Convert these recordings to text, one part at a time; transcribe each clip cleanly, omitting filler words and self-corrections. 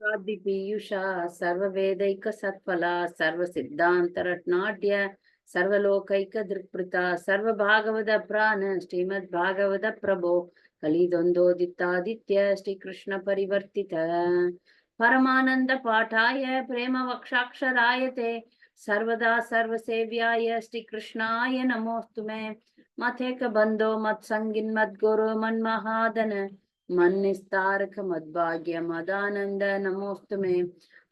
Piyusha, Sarva Vedaika Satpala, Sarva Siddhanta Ratnatya, Sarva Lokaika Drikprita, Sarva Bhagavada Prana, Srimad Bhagavada Prabho, Kalidondo Dittaditya, Shri Krishna Parivartita, Paramananda Pataya, Prema Vakshaksharayate, Sarvada Sarva Sevyaya, Shri Krishnaya Namostume, Matheka Bando, Matsangin Madguru, Manmahadana, मन्निस्तारक मद्भाग्य मदानंद नमोस्तुमे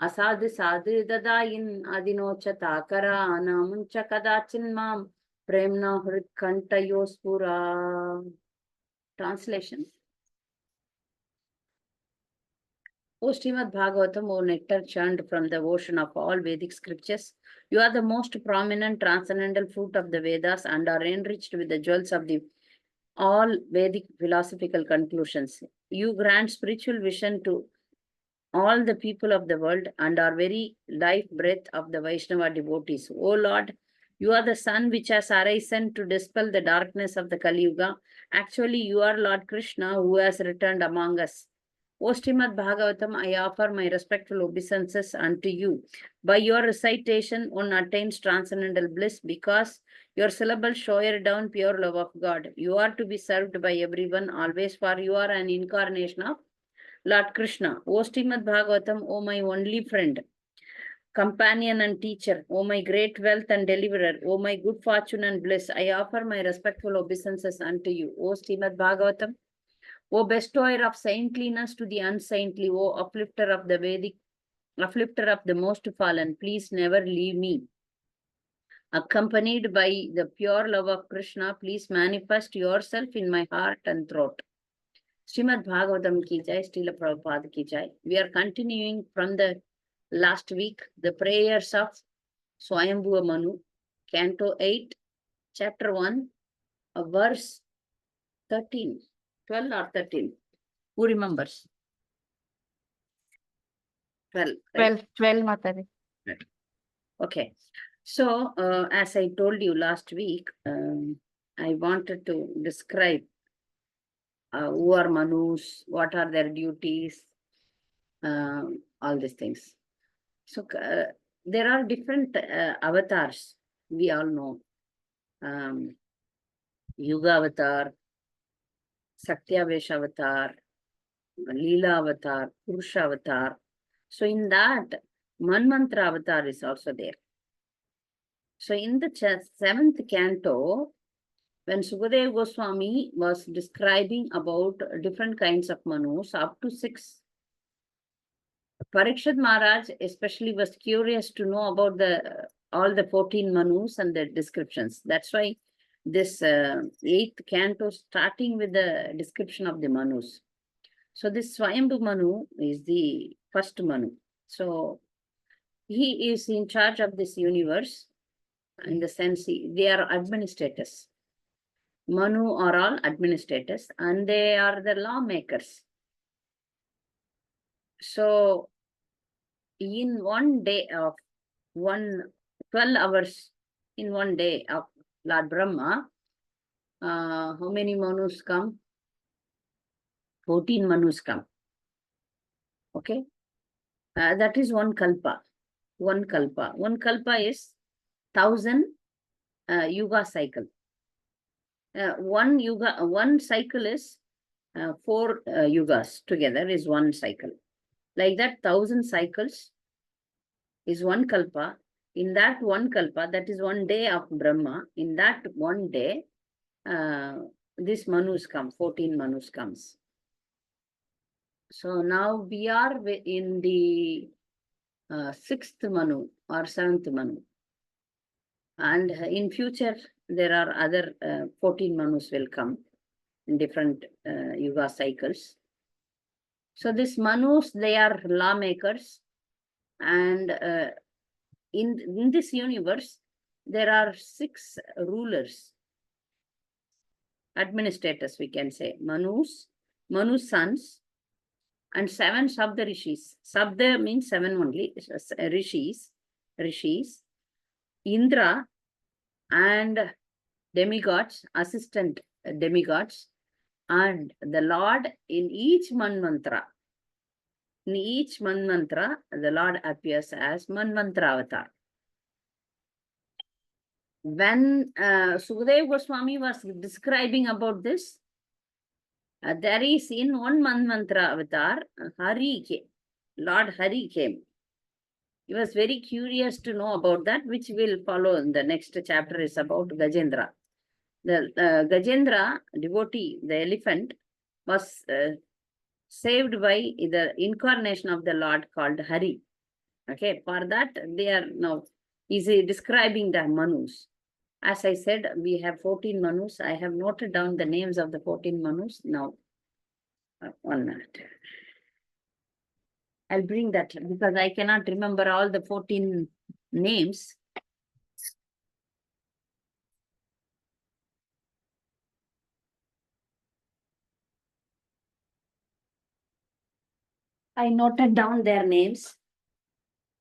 असाधु साधु ददायिन आदिनोचताकरा नामुंच कदाचिन्मां प्रेमना हृत्कंठयोस्पुरा. Translation. O Srimad Bhagavatam, O nectar churned from the ocean of all Vedic scriptures, you are the most prominent transcendental fruit of the Vedas and are enriched with the jewels of the all Vedic philosophical conclusions. You grant spiritual vision to all the people of the world and are very life breath of the Vaishnava devotees. O Lord, you are the sun which has arisen to dispel the darkness of the Kali Yuga. Actually, you are Lord Krishna who has returned among us. O Srimad Bhagavatam, I offer my respectful obeisances unto you. By your recitation, one attains transcendental bliss because your syllables shower down pure love of God. You are to be served by everyone always, for you are an incarnation of Lord Krishna. O Srimad Bhagavatam, O my only friend, companion and teacher, O my great wealth and deliverer, O my good fortune and bliss, I offer my respectful obeisances unto you. O Srimad Bhagavatam, O bestower of saintliness to the unsaintly, O uplifter of the Vedic, uplifter of the most fallen, please never leave me. Accompanied by the pure love of Krishna, please manifest yourself in my heart and throat. Srimad Bhagavatam ki jai, Srila Prabhupada ki jai. We are continuing from the last week, the prayers of Svayambhuva Manu, Canto 8, Chapter 1, verse 13, 12 or 13. Who remembers? 12. Right? 12, Mataji. Right. Okay. So, as I told you last week, I wanted to describe who are Manus, what are their duties, all these things. So, there are different avatars, we all know. Yuga avatar, Satyavesha avatar, Leela avatar, Purusha avatar. So, in that, Manmantra avatar is also there. So, in the 7th canto, when Sukadeva Goswami was describing about different kinds of Manus, up to 6, Parikshit Maharaj especially was curious to know about the all the 14 Manus and the descriptions. That's why this 8th canto starting with the description of the Manus. So this Svayambhuva Manu is the first Manu. So he is in charge of this universe in the sense they are administrators. Manu are all administrators and they are the lawmakers. So in one day of 12 hours in one day of Lord Brahma, how many Manus come? 14 Manus come. Okay. That is one kalpa. One kalpa. One kalpa is 1000 yuga cycle. One cycle is 4 yugas together is one cycle. Like that, 1000 cycles is one kalpa. In that one kalpa, that is one day of Brahma. In that one day, this Manus come, 14 Manus comes. So now we are in the 6th Manu or 7th Manu. And in future, there are other 14 Manus will come in different yuga cycles. So these Manus, they are lawmakers. And in this universe, there are 6 rulers, administrators, we can say. Manu's sons, and 7 Sabda Rishis. Sabda means 7 only. Rishis, Indra, and demigods, assistant demigods, and the Lord in each manmantra. In each mantra, the Lord appears as Manvantara avatar. When Sukadeva Goswami was describing about this, there is in one Manvantara avatar, Lord Hari came. He was very curious to know about that, which will follow in the next chapter is about Gajendra. The Gajendra devotee, the elephant, was saved by the incarnation of the Lord called Hari. Okay, for that they are now easy describing the Manus. As I said, we have 14 Manus. I have noted down the names of the 14 Manus. Now, 1 minute. I'll bring that because I cannot remember all the 14 names. I noted down their names.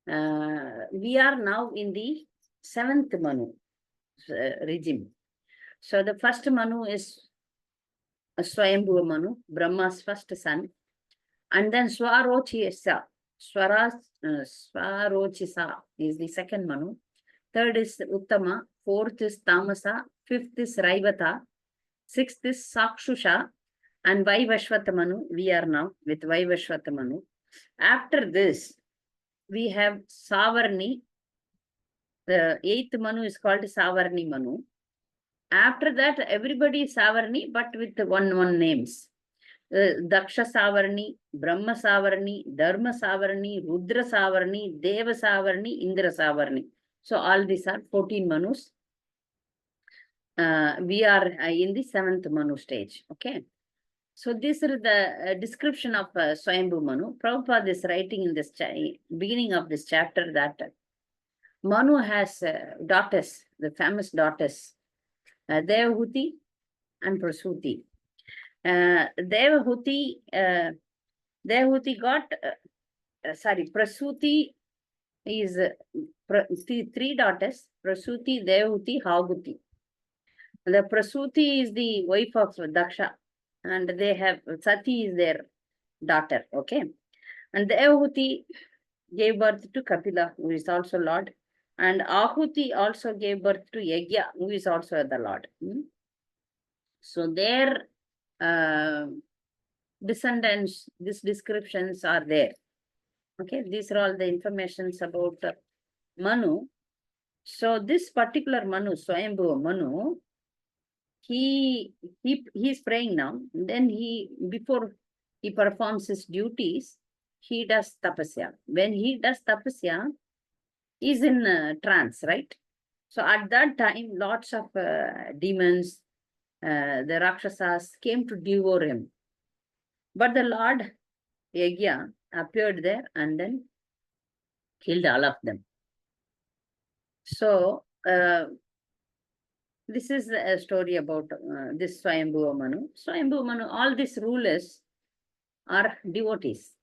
We are now in the 7th Manu regime. So the first Manu is Svayambhuva Manu, Brahma's first son. And then Swarochisa is the second Manu. Third is Uttama. Fourth is Tamasa. Fifth is Raivata. Sixth is Sakshusha. And Vaivashvata Manu. We are now with Vaivashvata Manu. After this, we have Savarni. The 8th Manu is called Savarni Manu. After that, everybody is Savarni, but with one names. Daksha Savarni, Brahma Savarni, Dharma Savarni, Rudra Savarni, Deva Savarni, Indra Savarni. So all these are 14 Manus. We are in the 7th Manu stage. Okay. So this is the description of Svayambhuva Manu. Prabhupada is writing in this beginning of this chapter that Manu has daughters, the famous daughters, Devahuti and Prasuti. Devahuti got, Prasuti is three daughters, Prasuti, Devahuti, Haguti. The Prasuti is the wife of Daksha, and they have, Sati is their daughter, okay? And Devahuti gave birth to Kapila, who is also Lord, and Ahuti also gave birth to Yajna, who is also the Lord. So their descendants, these descriptions are there. Okay, these are all the informations about Manu. So this particular Manu, Svayambhuva Manu, he's praying now. Then before he performs his duties, he does tapasya. When he does tapasya, he's in trance, right? So at that time, lots of demons, the Rakshasas came to devour him. But the Lord Yajna appeared there and then killed all of them. So this is a story about this Svayambhuva Manu. Svayambhuva Manu, all these rulers are devotees.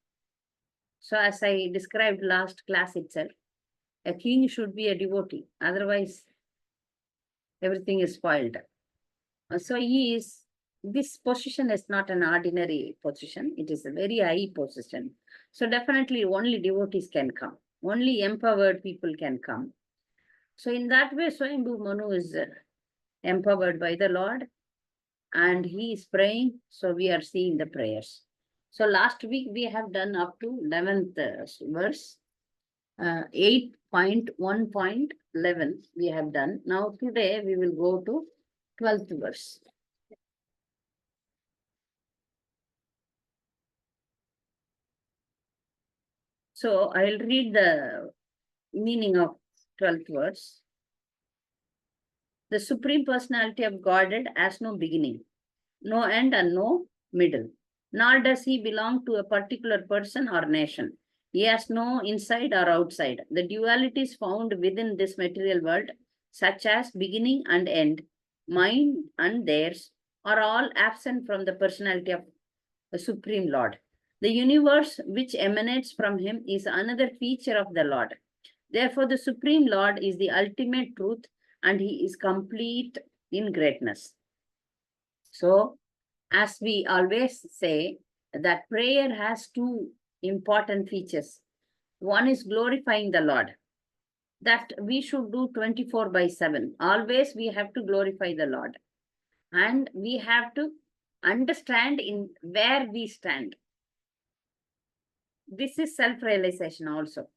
So as I described last class itself, a king should be a devotee. Otherwise, everything is spoiled. So this position is not an ordinary position. It is a very high position. So definitely only devotees can come. Only empowered people can come. So in that way, Svayambhuva Manu is empowered by the Lord and he is praying. So we are seeing the prayers. So last week we have done up to 11th verse, 8.1.11 we have done. Now today we will go to 12th verse. So I'll read the meaning of 12th verse. The Supreme Personality of Godhead has no beginning, no end and no middle. Nor does he belong to a particular person or nation. He has no inside or outside. The dualities found within this material world, such as beginning and end, mine and theirs, are all absent from the personality of the Supreme Lord. The universe which emanates from him is another feature of the Lord. Therefore, the Supreme Lord is the ultimate truth and he is complete in greatness. So, as we always say, that prayer has two important features. One is glorifying the Lord. That we should do 24/7. Always we have to glorify the Lord. And we have to understand in where we stand. This is self-realization also.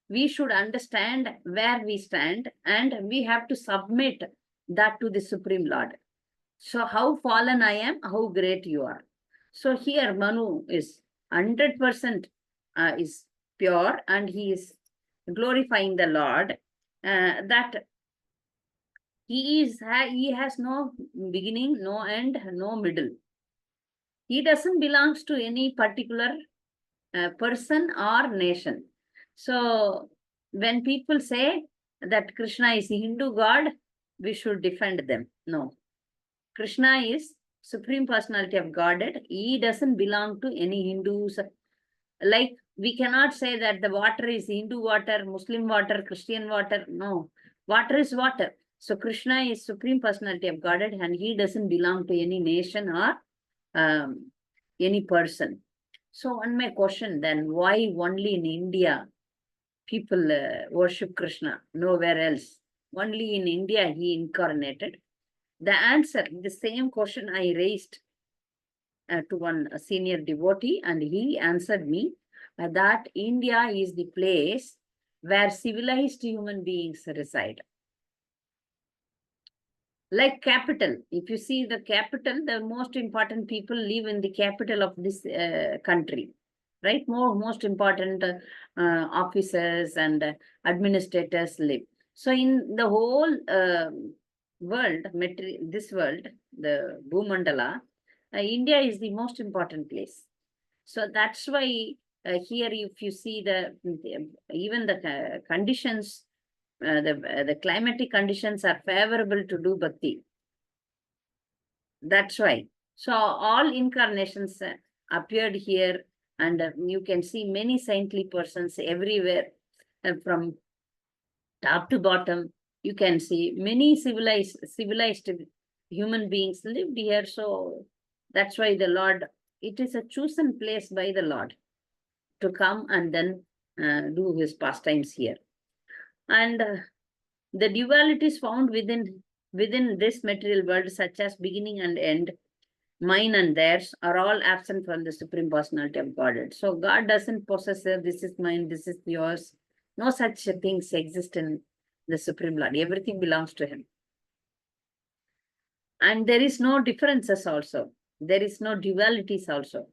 We should understand where we stand and we have to submit that to the Supreme Lord. So how fallen I am, how great you are. So here Manu is 100% is pure and he is glorifying the Lord, that he has no beginning, no end, no middle. He doesn't belongs to any particular person or nation. So when people say that Krishna is a Hindu god, we should defend them. No. Krishna is Supreme Personality of Godhead. He doesn't belong to any Hindus. Like we cannot say that the water is Hindu water, Muslim water, Christian water. No. Water is water. So Krishna is Supreme Personality of Godhead and he doesn't belong to any nation or any person. So one my question then, why only in India people worship Krishna, nowhere else? Only in India he incarnated. The answer, the same question I raised to one senior devotee and he answered me that India is the place where civilized human beings reside. Like capital, if you see the capital, the most important people live in the capital of this country, right? Most important officers and administrators live. So in the whole world, this world, the Bhumandala, India is the most important place. So that's why here, if you see even the conditions, the climatic conditions are favorable to do bhakti. That's why. So all incarnations appeared here, and you can see many saintly persons everywhere, from top to bottom. You can see many civilized human beings lived here. So that's why the Lord, it is a chosen place by the Lord to come and then do his pastimes here. And the dualities found within this material world, such as beginning and end, mine and theirs, are all absent from the Supreme Personality of Godhead. So God doesn't possess this is mine, this is yours. No such things exist in the Supreme Lord. Everything belongs to him. And there is no differences also. There is no dualities also.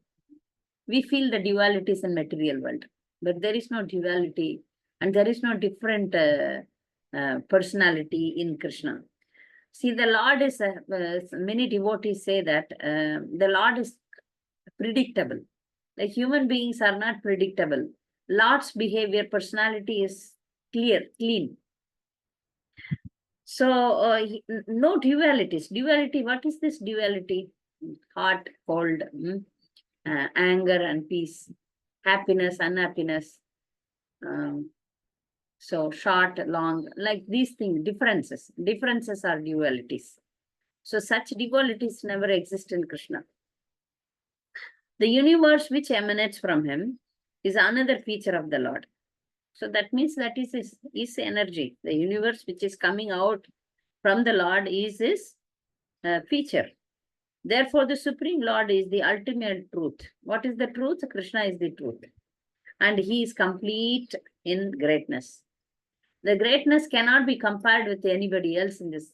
We feel the dualities in material world, but there is no duality and there is no different personality in Krishna. See, the Lord is, many devotees say that the Lord is predictable. Like human beings are not predictable. Lord's behavior, personality is clear, clean. So no dualities. Duality, what is this duality? Hot, cold, anger and peace, happiness, unhappiness. So short, long, like these things, differences. Differences are dualities. So such dualities never exist in Krishna. The universe which emanates from him is another feature of the Lord. So that means that is his energy. The universe which is coming out from the Lord is his feature. Therefore, the Supreme Lord is the ultimate truth. What is the truth? Krishna is the truth. And he is complete in greatness. The greatness cannot be compared with anybody else in this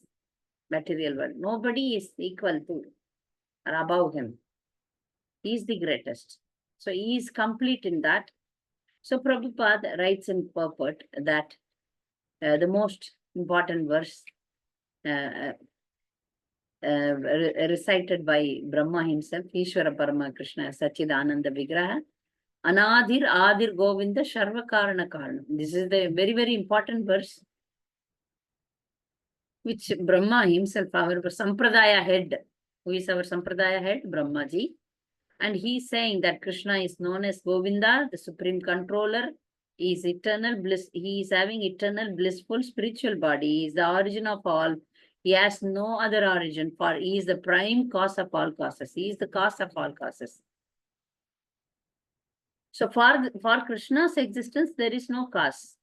material world. Nobody is equal to or above him. He is the greatest. So he is complete in that. So Prabhupada writes in purport that the most important verse recited by Brahma himself, Ishvara Parama Krishna Sachidananda Vigraha, Anadir Adir Govinda Sharva Karana Karanam. This is the very, very important verse which Brahma himself, our Sampradaya head, who is our Sampradaya head, Brahmaji. And he is saying that Krishna is known as Govinda, the supreme controller. He is eternal bliss. He is having eternal blissful spiritual body. He is the origin of all. He has no other origin, for he is the prime cause of all causes. He is the cause of all causes. So for Krishna's existence, there is no cause.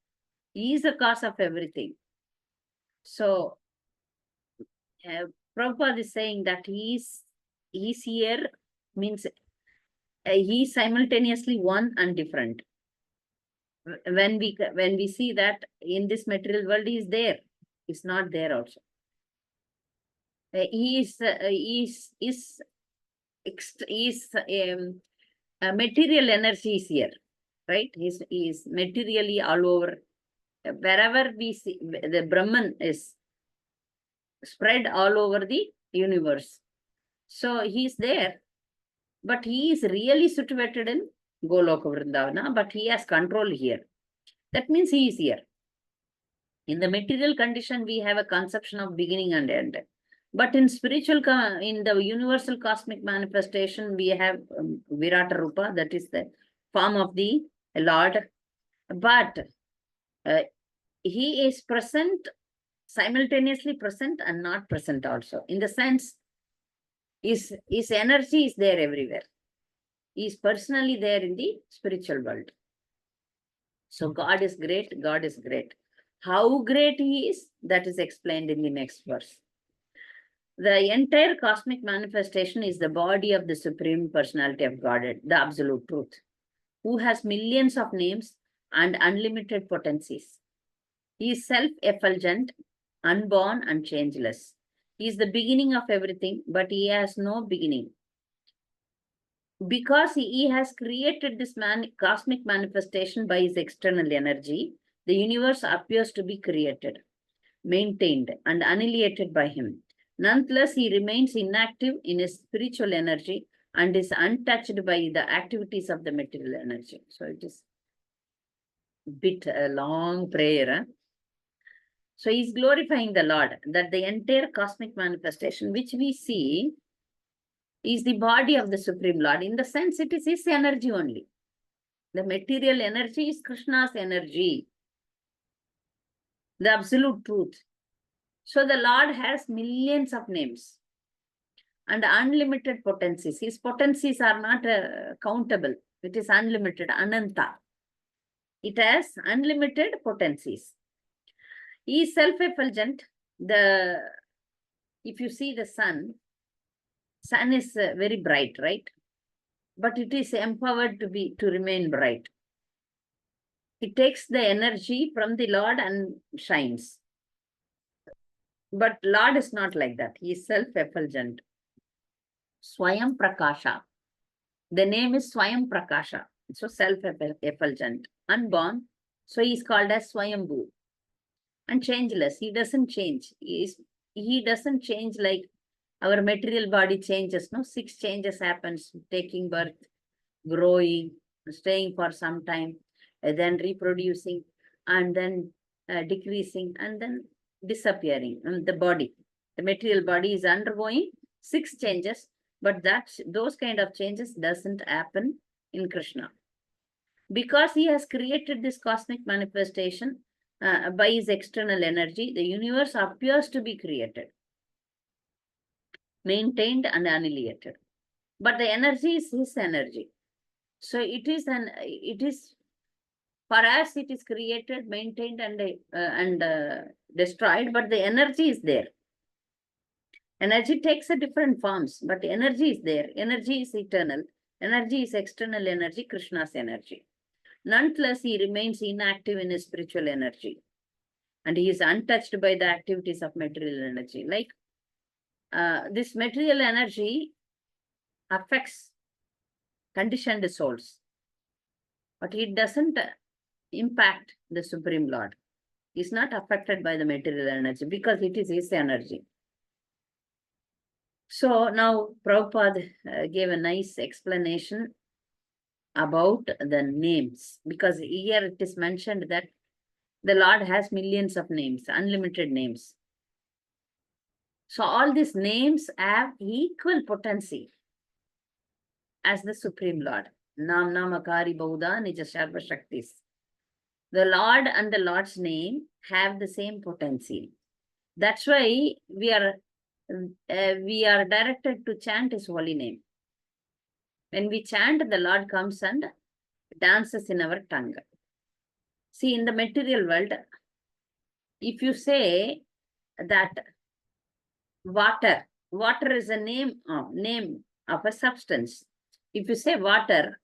He is the cause of everything. So Prabhupada is saying that he's here, means he is simultaneously one and different. When we see that in this material world, he is there, it's not there also. Material energy is here, right? He is materially all over. Wherever we see, the Brahman is spread all over the universe. So he is there, but he is really situated in Goloka Vrindavana, but he has control here. That means he is here. In the material condition, we have a conception of beginning and end. But in in the universal cosmic manifestation, we have Virata Rupa, that is the form of the Lord. But he is present, simultaneously present and not present also. In the sense, his energy is there everywhere. He is personally there in the spiritual world. So God is great, God is great. How great he is, that is explained in the next verse. The entire cosmic manifestation is the body of the Supreme Personality of Godhead, the Absolute Truth, who has millions of names and unlimited potencies. He is self-effulgent, unborn and changeless. He is the beginning of everything, but he has no beginning. Because he has created this cosmic manifestation by his external energy, the universe appears to be created, maintained, and annihilated by him. Nonetheless, he remains inactive in his spiritual energy and is untouched by the activities of the material energy. So it is a bit a long prayer. Huh? So he's glorifying the Lord, that the entire cosmic manifestation which we see is the body of the Supreme Lord. In the sense, it is his energy only. The material energy is Krishna's energy, the absolute truth. So the Lord has millions of names and unlimited potencies. His potencies are not countable. It is unlimited, ananta. It has unlimited potencies. He is self-effulgent. If you see the sun is very bright, right? But it is empowered to remain bright. It takes the energy from the Lord and shines. But Lord is not like that. He is self-effulgent. Swayam Prakasha. The name is Swayam Prakasha. So self-effulgent. Unborn. So he is called as Svayambhu. And changeless. He doesn't change. He doesn't change like our material body changes. No, 6 changes happens. Taking birth, growing, staying for some time, then reproducing, and then decreasing, and then disappearing. The material body is undergoing 6 changes, but those kind of changes doesn't happen in Krishna. Because he has created this cosmic manifestation by his external energy, the universe appears to be created, maintained and annihilated. But the energy is his energy. So it is for us, it is created, maintained and destroyed, but the energy is there. Energy takes a different forms, but energy is there. Energy is eternal. Energy is external energy, Krishna's energy. Nonetheless, he remains inactive in his spiritual energy. And he is untouched by the activities of material energy. Like this material energy affects conditioned souls. But it doesn't impact the Supreme Lord. He is not affected by the material energy because it is his energy. So now Prabhupada gave a nice explanation about the names, because here it is mentioned that the Lord has millions of names, unlimited names. So all these names have equal potency as the Supreme Lord. Nam Namakari Bauda Nija Sarva Shaktis. The Lord and the Lord's name have the same potency. That's why we are directed to chant his holy name. When we chant, the Lord comes and dances in our tongue. See, in the material world, if you say that water is a name of a substance. If you say water,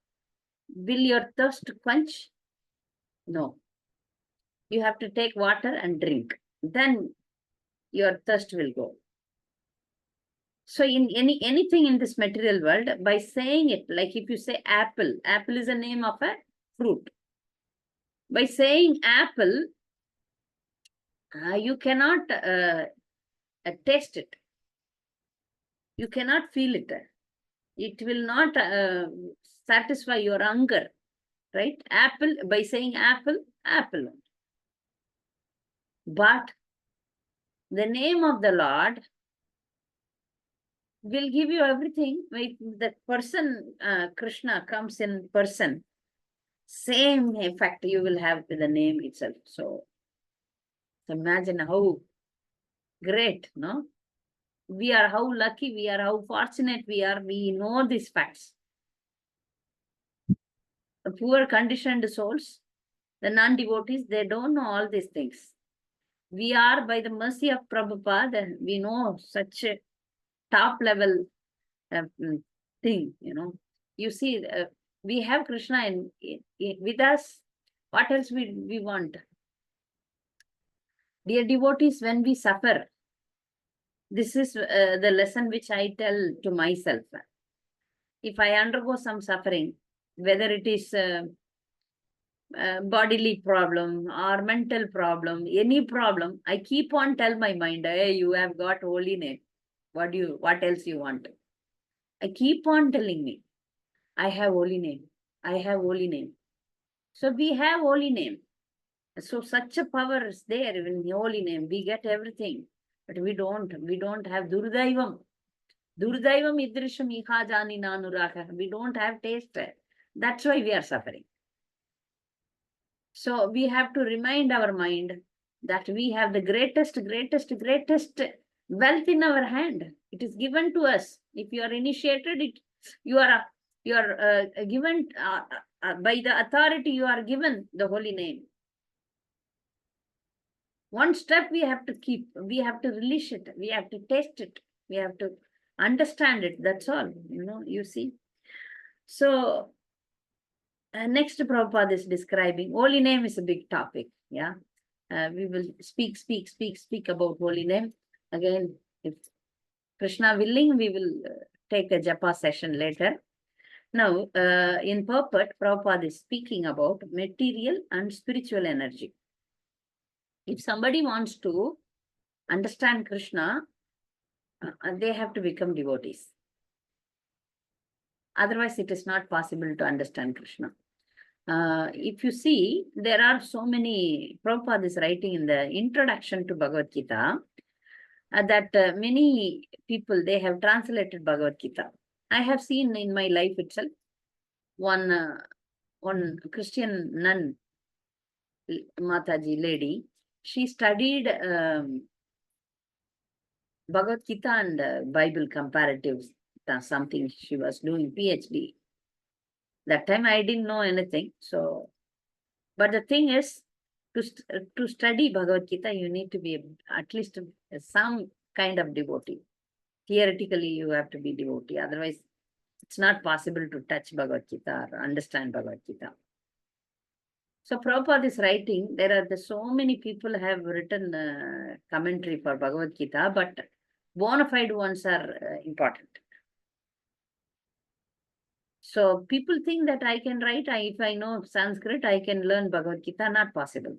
will your thirst quench? No. You have to take water and drink. Then your thirst will go. So in anything in this material world, by saying it, like if you say apple is a name of a fruit. By saying apple, you cannot taste it. You cannot feel it. It will not satisfy your hunger, right? Apple, by saying apple. But the name of the Lord will give you everything. If the person, Krishna comes in person, same effect you will have with the name itself. So imagine how great, no? We are, how lucky we are, how fortunate we are. We know these facts. The poor conditioned souls, the non-devotees, they don't know all these things. We are, by the mercy of Prabhupada, we know such a top level thing, you know. You see, we have Krishna with us. What else we want? Dear devotees, when we suffer, this is the lesson which I tell to myself. If I undergo some suffering, whether it is bodily problem or mental problem, any problem, I keep on tell my mind, hey, you have got holy name. What else you want? I keep on telling me, I have holy name. I have holy name. So we have holy name. So such a power is there in the holy name. We get everything, but we don't have Durdaivam. Durdaivam idrisham iha jani nanuraka. We don't have taste. That's why we are suffering. So we have to remind our mind that we have the greatest wealth in our hand. It is given to us. If you are initiated, you are given by the authority. You are given the holy name. One step we have to keep. We have to release it. We have to taste it. We have to understand it. That's all. You know. You see. So. Next, Prabhupada is describing holy name is a big topic. Yeah, we will speak about holy name again. If Krishna willing, we will take a japa session later. Now, in purport, Prabhupada is speaking about material and spiritual energy. If somebody wants to understand Krishna, they have to become devotees. Otherwise, it is not possible to understand Krishna. If you see, there are so many, Prabhupada is writing in the introduction to Bhagavad Gita, that many people, they have translated Bhagavad Gita. I have seen in my life itself, one Christian nun, Mataji lady, she studied Bhagavad Gita and Bible comparatives, something she was doing PhD. That time I didn't know anything. So, but the thing is, to study Bhagavad Gita, you need to be at least some kind of devotee. Theoretically, you have to be devotee. Otherwise, it's not possible to touch Bhagavad Gita or understand Bhagavad Gita. So Prabhupada is writing, there are so many people have written commentary for Bhagavad Gita, but bona fide ones are important. So people think that I can write, if I know Sanskrit, I can learn Bhagavad Gita. Not possible.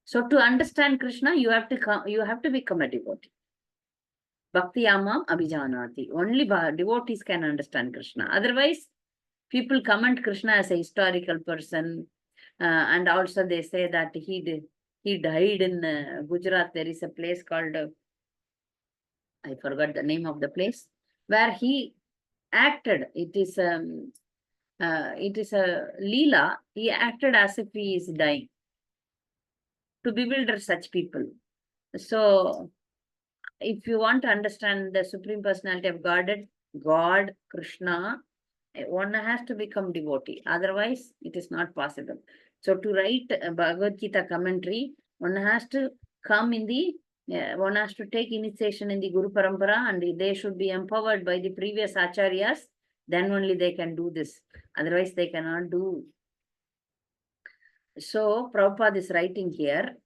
So to understand Krishna, you have to become a devotee. Bhakti Amam Abhijanati. Only devotees can understand Krishna. Otherwise, people comment Krishna as a historical person, and also they say that he died in Gujarat. There is a place called I forgot the name of the place where he acted. It is a Leela. He acted as if he is dying to bewilder such people. So, if you want to understand the Supreme Personality of God, Krishna, one has to become devotee. Otherwise, it is not possible. So to write Bhagavad Gita commentary, one has to come in the, one has to take initiation in the Guru Parampara, and they should be empowered by the previous acharyas. Then only they can do this. Otherwise, they cannot do. So Prabhupada is writing here.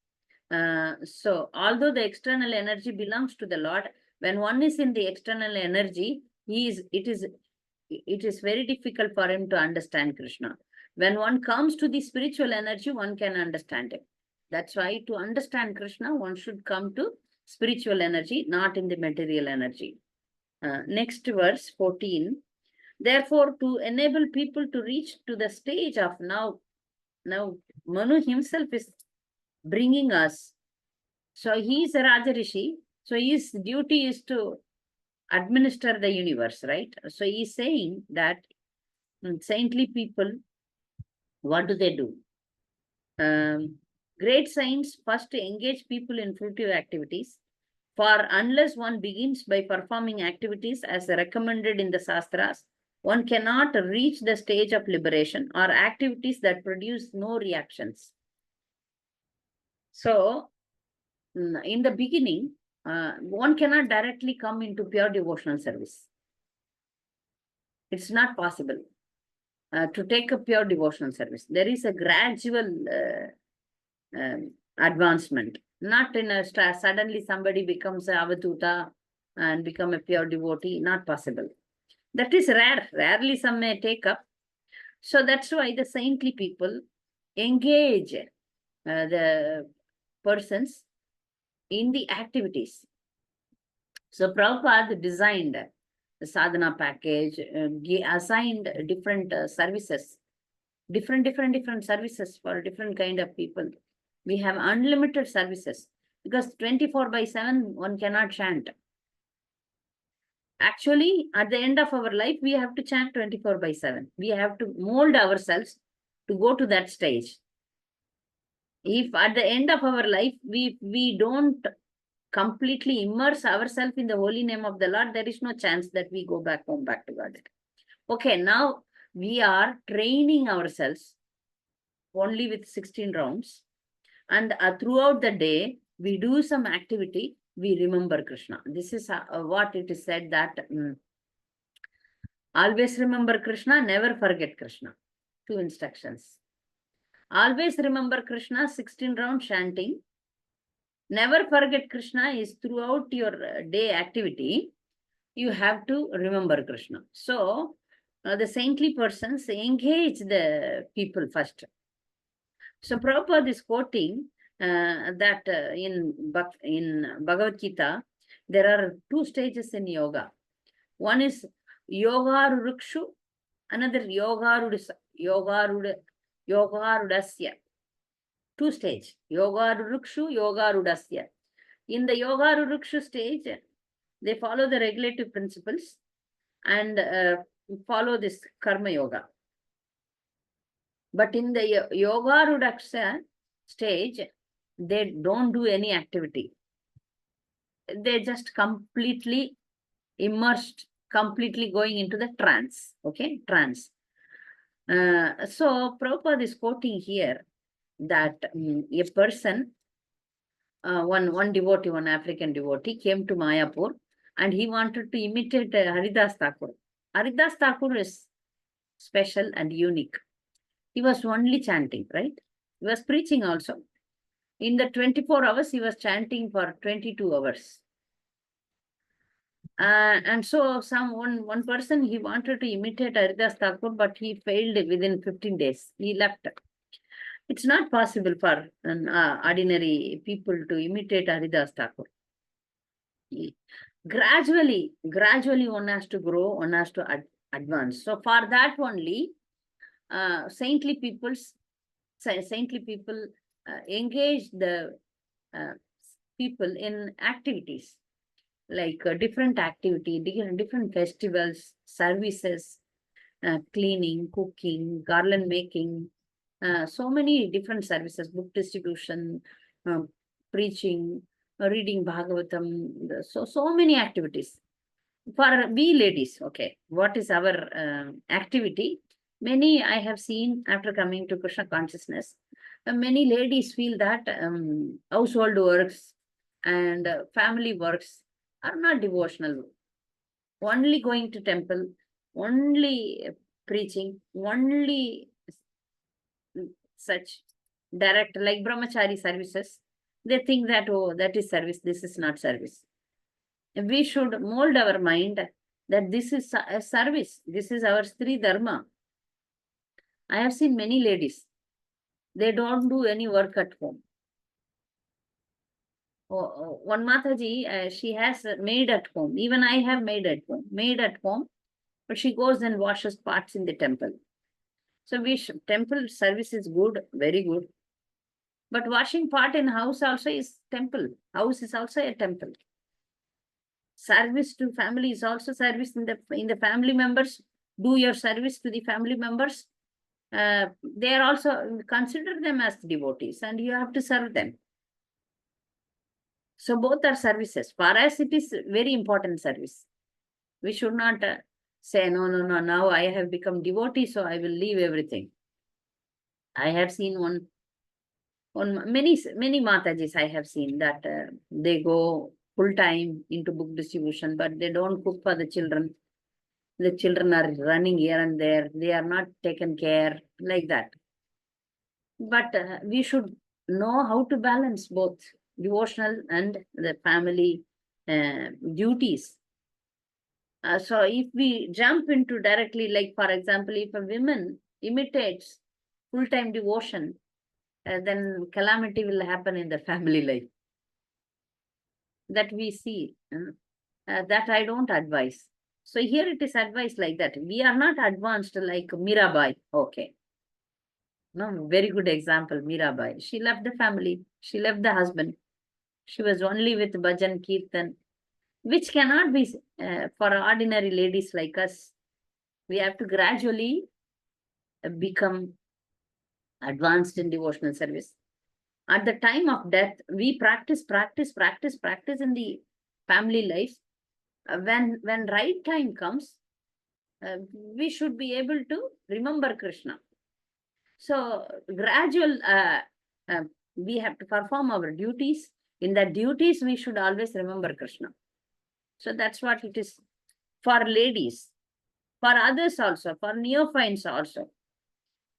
So although the external energy belongs to the Lord, when one is in the external energy, it is very difficult for him to understand Krishna. When one comes to the spiritual energy, one can understand him. That's why to understand Krishna, one should come to spiritual energy, not in the material energy. Next verse 14. Therefore, to enable people to reach to the stage of now Manu himself is bringing us. So he is a Raja Rishi. So his duty is to administer the universe, right? So he is saying that saintly people, what do? Great saints first engage people in fruitive activities. For unless one begins by performing activities as recommended in the Shastras, one cannot reach the stage of liberation or activities that produce no reactions. So, in the beginning, one cannot directly come into pure devotional service. It's not possible to take a pure devotional service. There is a gradual advancement. Not in a suddenly somebody becomes a avatuta and become a pure devotee. Not possible. That is rare. Rarely some may take up. So that's why the saintly people engage the persons in the activities. So Prabhupada designed the sadhana package, assigned different services, different services for different kind of people. We have unlimited services because 24/7 one cannot chant. Actually, at the end of our life, we have to chant 24/7. We have to mold ourselves to go to that stage. If at the end of our life, we don't completely immerse ourselves in the holy name of the Lord, there is no chance that we go back home, back to God. Okay, now we are training ourselves only with 16 rounds. And throughout the day, we do some activity, we remember Krishna. This is what it is said that always remember Krishna, never forget Krishna. 2 instructions. Always remember Krishna, 16 round chanting. Never forget Krishna is throughout your day activity, you have to remember Krishna. So, the saintly persons engage the people first. So, Prabhupada is quoting that in Bhagavad Gita, there are 2 stages in yoga. One is yogarurukshu, another yogarudasya. 2 stage, yogarurukshu, yogarudasya. In the yogarurukshu stage, they follow the regulative principles and follow this karma yoga. But in the yogarudasya stage, they don't do any activity. They just completely immersed, completely going into the trance. Okay, trance. So Prabhupada is quoting here that a person, one devotee, one African devotee came to Mayapur and he wanted to imitate Haridas Thakur. Haridas Thakur is special and unique. He was only chanting, right? He was preaching also. In the 24 hours, he was chanting for 22 hours. And so one person, he wanted to imitate Haridas Thakur, but he failed within 15 days. He left. It's not possible for ordinary people to imitate Haridas Thakur. Gradually one has to grow, one has to advance. So for that only, saintly people engage the people in activities, like different activity, different festivals, services, cleaning, cooking, garland making, so many different services, book distribution, preaching, reading Bhagavatam, so many activities. For we ladies, okay, what is our activity? Many I have seen after coming to Krishna consciousness, many ladies feel that household works and family works are not devotional. Only going to temple, only preaching, only such direct like brahmachari services. They think that, oh, that is service, this is not service. We should mold our mind that this is a service. This is our Stri Dharma. I have seen many ladies, they don't do any work at home. One Mataji, she has a maid at home. Even I have maid at home, but she goes and washes pots in the temple. So temple service is good, very good. But washing pot in house also is temple. House is also a temple. Service to family is also service in the family members. Do your service to the family members. They are also consider them as devotees, and you have to serve them. So both are services. For us, it is very important service. We should not say, no, no, no, now I have become devotee, so I will leave everything. I have seen many Matajis I have seen that they go full time into book distribution, but they don't cook for the children. The children are running here and there. They are not taken care like that. But we should know how to balance both devotional and the family duties. So if we jump into directly, like for example, if a woman imitates full-time devotion, then calamity will happen in the family life. That we see. That I don't advise. So here it is advised like that. We are not advanced like Mirabai. Okay. No, very good example, Mirabai. She left the family. She left the husband. She was only with bhajan, kirtan, which cannot be for ordinary ladies like us. We have to gradually become advanced in devotional service. At the time of death, we practice in the family life. When right time comes, we should be able to remember Krishna. So gradual, we have to perform our duties. In the duties, we should always remember Krishna. So that's what it is for ladies, for others also, for neophytes also.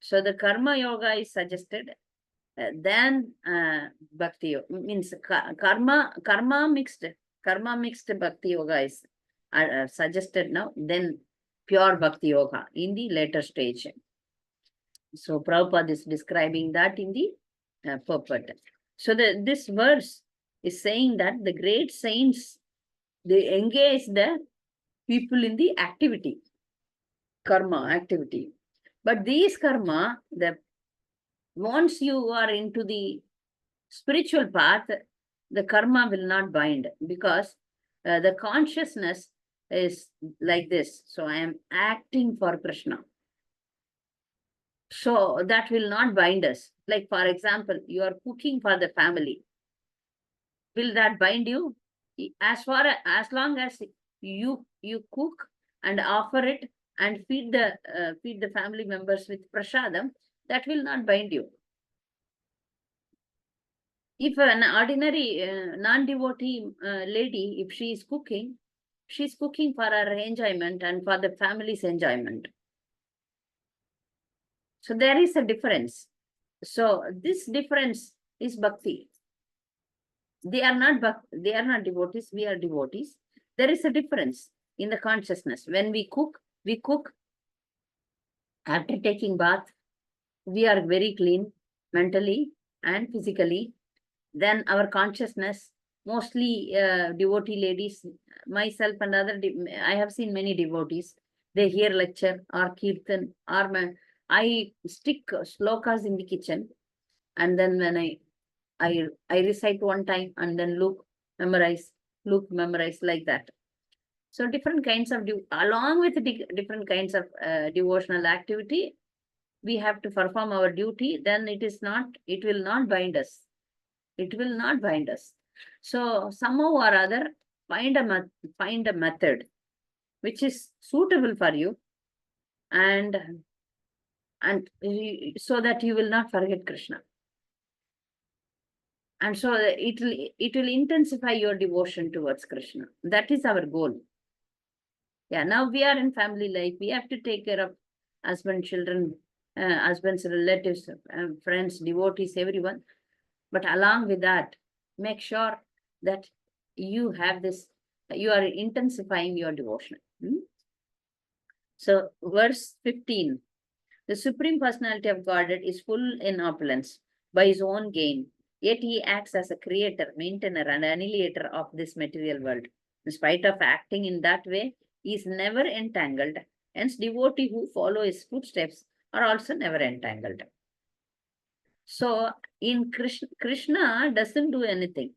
So the karma yoga is suggested. Then bhakti means karma mixed bhakti yoga is suggested now. Then pure bhakti yoga in the later stage. So Prabhupada is describing that in the purport. So this verse is saying that the great saints, they engage the people in the activity, karma activity. But these karma, once you are into the spiritual path, the karma will not bind, because the consciousness is like this. So I am acting for Krishna. So that will not bind us. Like for example, you are cooking for the family. Will that bind you? As long as you cook and offer it and feed the family members with prasadam, that will not bind you. If an ordinary non-devotee lady, if she is cooking, she's cooking for her enjoyment and for the family's enjoyment. So there is a difference. So this difference is bhakti. They are not devotees, we are devotees. There is a difference in the consciousness. When we cook after taking bath, we are very clean mentally and physically. Then our consciousness, mostly devotee ladies, myself and I have seen many devotees, they hear lecture or kirtan, or I stick slokas in the kitchen, and then when I recite one time and then memorize like that. So different kinds of, along with different kinds of devotional activity, we have to perform our duty. Then it will not bind us. It will not bind us. So somehow or other, find a method which is suitable for you, and so that you will not forget Krishna. And so it will intensify your devotion towards Krishna. That is our goal. Yeah, now we are in family life. We have to take care of husband, children, husband's relatives, friends, devotees, everyone. But along with that, make sure that you have this, you are intensifying your devotion. So verse 15, the Supreme Personality of Godhead is full in opulence by his own gain, yet he acts as a creator, maintainer, and annihilator of this material world. In spite of acting in that way, he is never entangled. Hence, devotees who follow his footsteps are also never entangled. So, in Krishna doesn't do anything.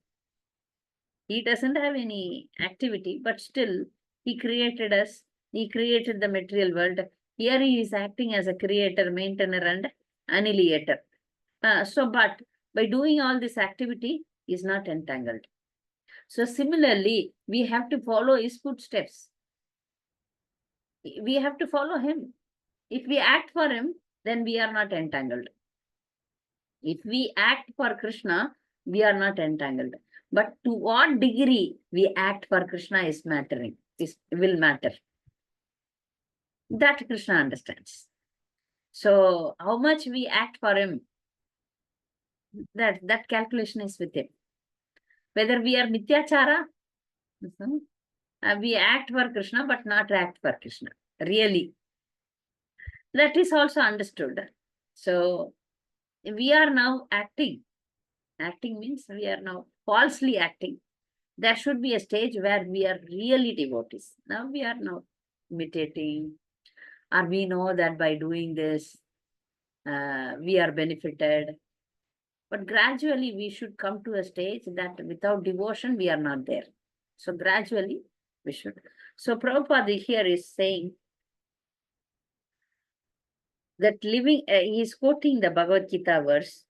He doesn't have any activity, but still, he created us. He created the material world. Here he is acting as a creator, maintainer, and annihilator. But by doing all this activity, he is not entangled. So similarly, we have to follow his footsteps. We have to follow him. If we act for him, then we are not entangled. If we act for Krishna, we are not entangled. But to what degree we act for Krishna is will matter. That Krishna understands. So how much we act for him, that calculation is with him. Whether we are Mityachara, we act for Krishna, but not act for Krishna. Really. That is also understood. So we are now acting. Acting means we are now falsely acting. There should be a stage where we are really devotees. Now we are now imitating, or we know that by doing this, we are benefited. But gradually we should come to a stage that without devotion, we are not there. So gradually we should. So Prabhupada here is saying that living, he is quoting the Bhagavad Gita verse,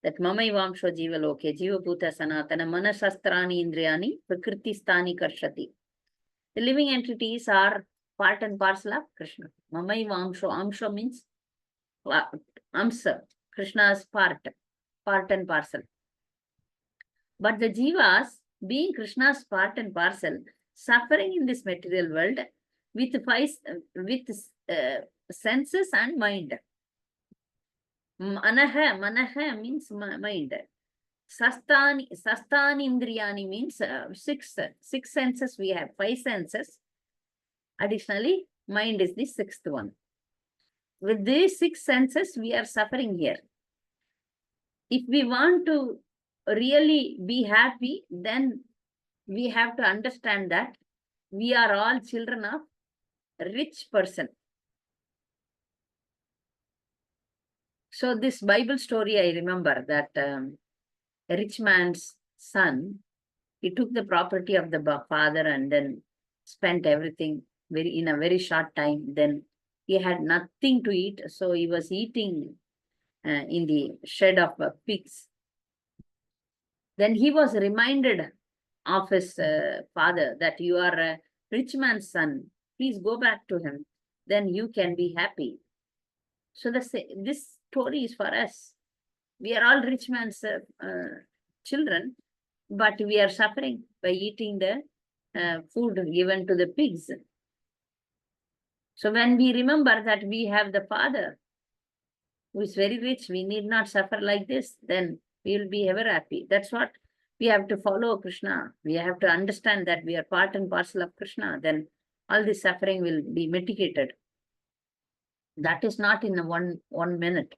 that Mamaivamsho Jiva Loke, Jiva Bhuta Sanatana, Manasastrani Indriyani, Prakriti Sthani Karshati. The living entities are part and parcel of Krishna. Mamaivamsho, Amsho means Amsa, Krishna's part and parcel. But the Jivas, being Krishna's part and parcel, suffering in this material world with senses and mind. Manaha means mind. Sastani indriyani means six senses we have, 5 senses. Additionally, mind is the 6th one. With these 6 senses, we are suffering here. If we want to really be happy, then we have to understand that we are all children of a rich person. So this Bible story, I remember that a rich man's son, he took the property of the father and then spent everything in a very short time. Then he had nothing to eat, so he was eating in the shed of pigs. Then he was reminded of his father that you are a rich man's son. Please go back to him. Then you can be happy. So this story is for us. We are all rich man's children, but we are suffering by eating the food given to the pigs. So when we remember that we have the Father who is very rich, we need not suffer like this, then we will be ever happy. That's what we have to follow Krishna. We have to understand that we are part and parcel of Krishna. Then all this suffering will be mitigated. That is not in one minute.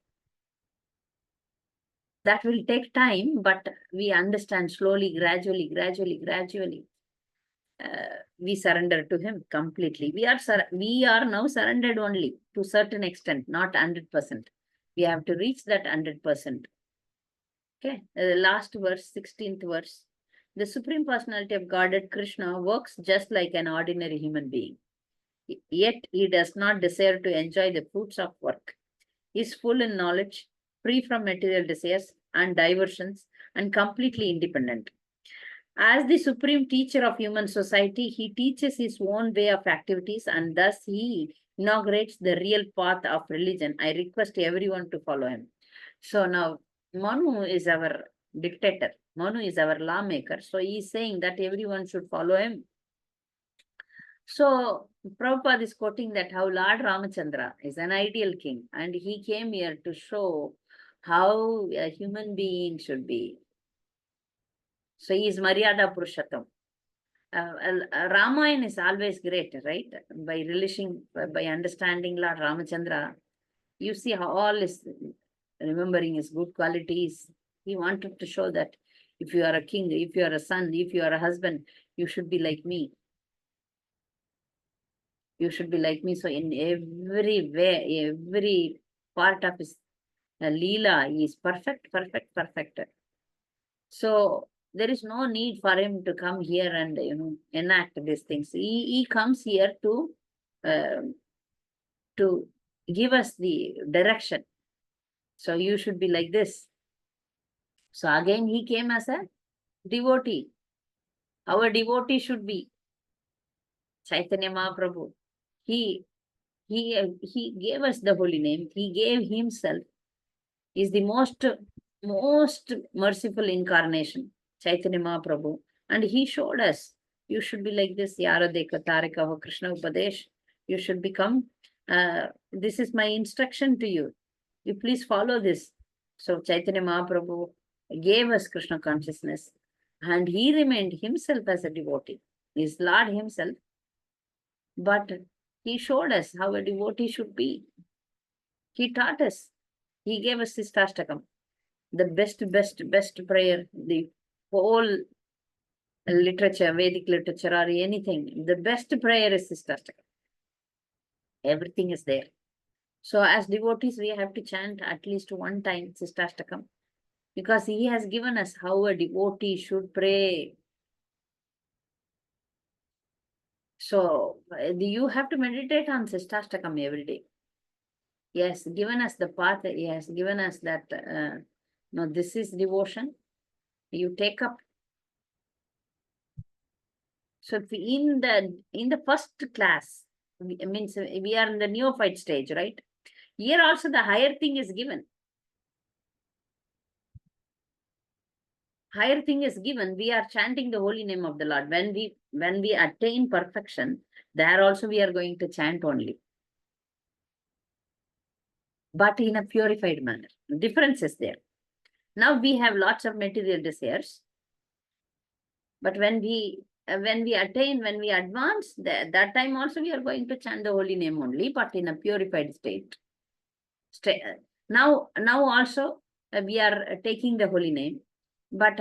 That will take time, but we understand slowly, gradually. We surrender to him completely. We are now surrendered only to a certain extent, not 100%. We have to reach that 100%. Okay, the last verse, 16th verse. The Supreme Personality of Godhead, Krishna, works just like an ordinary human being. Yet he does not desire to enjoy the fruits of work. He is full in knowledge, free from material desires and diversions, and completely independent. As the supreme teacher of human society, he teaches his own way of activities and thus he inaugurates the real path of religion. I request everyone to follow him. So now Manu is our dictator. Manu is our lawmaker. So he is saying that everyone should follow him. So Prabhupada is quoting that how Lord Ramachandra is an ideal king and he came here to show how a human being should be. So he is Maryada Purushottam. Ramayana is always great, right? By by understanding Lord Ramachandra, you see how all is remembering his good qualities. He wanted to show that if you are a king, if you are a son, if you are a husband, you should be like me. You should be like me. So in every way, every part of his Leela, he is perfect, perfect, perfect. So there is no need for him to come here and enact these things. He comes here uh, to give us the direction. So you should be like this. So again, he came as a devotee. Our devotee should be Chaitanya Mahaprabhu. He he gave us the holy name. He gave himself. Is the most merciful incarnation, Chaitanya Mahaprabhu. And he showed us, you should be like this, Yaradeka Tarika Krishna Upadesh. You should become, this is my instruction to you. You please follow this. So Chaitanya Mahaprabhu gave us Krishna consciousness and he remained himself as a devotee. He is Lord himself, but he showed us how a devotee should be. He taught us. He gave us this Tashtakam, the best prayer, the whole literature, Vedic literature or anything, the best prayer is Sistastakam. Everything is there. So as devotees, we have to chant at least one time Sistastakam because he has given us how a devotee should pray. So you have to meditate on Sistastakam every day. He has given us the path, he has given us that, no, this is devotion. You take up. So if in the first class, means we are in the neophyte stage, right? Here also the higher thing is given. Higher thing is given. We are chanting the holy name of the Lord. When we attain perfection, there also we are going to chant only, but in a purified manner. Difference is there. Now we have lots of material desires, but when we attain, when we advance, that time also we are going to chant the holy name only, but in a purified state. Now also we are taking the holy name, but